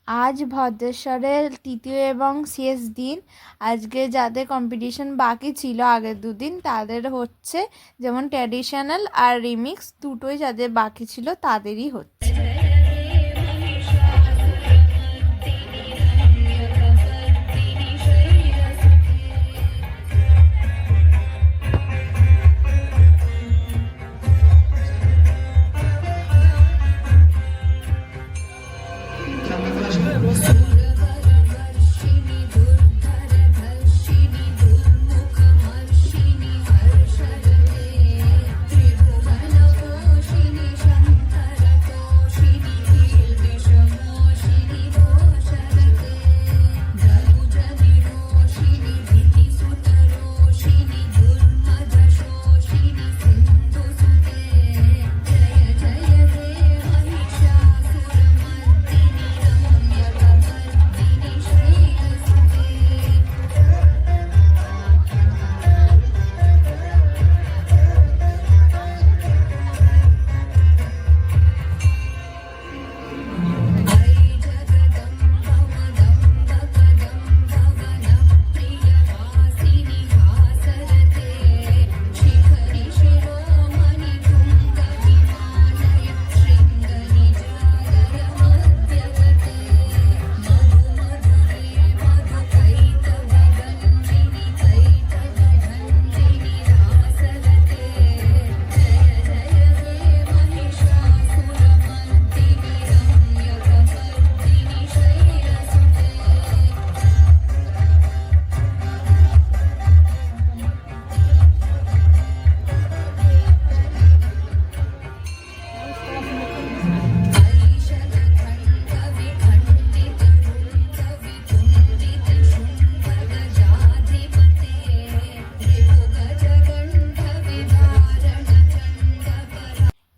আজ ভদ্রেশ্বরের তৃতীয় এবং শেষ দিন। আজকে যাদের কম্পিটিশন বাকি ছিল আগের দুদিন তাদের হচ্ছে, যেমন ট্র্যাডিশনাল আর রিমিক্স দুটোই যাদের বাকি ছিল তাদেরই হচ্ছে।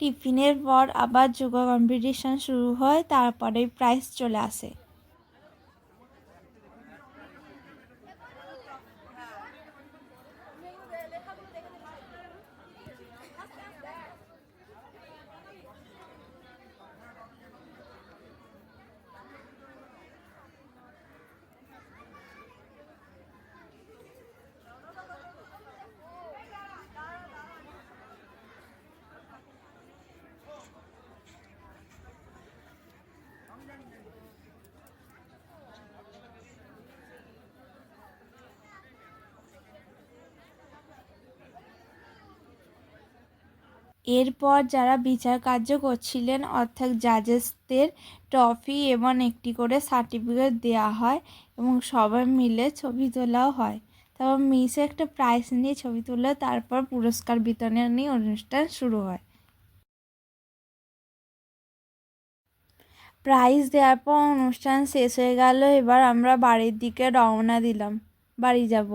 টিফিনের পর আবার যোগা কম্পিটিশন শুরু হয়, তারপরে প্রাইজ চলে আসে। এরপর যারা বিচার কার্য করছিলেন অর্থাৎ জাজেসদের ট্রফি এবং একটি করে সার্টিফিকেট দেওয়া হয় এবং সবাই মিলে ছবি তোলাও হয়। তারপর মিসে একটা প্রাইজ নিয়ে ছবি তুলে তারপর পুরস্কার বিতরণী অনুষ্ঠান শুরু হয়। প্রাইজ দেওয়ার পর অনুষ্ঠান শেষ হয়ে গেল। এবার আমরা বাড়ির দিকে রওনা দিলাম, বাড়ি যাব।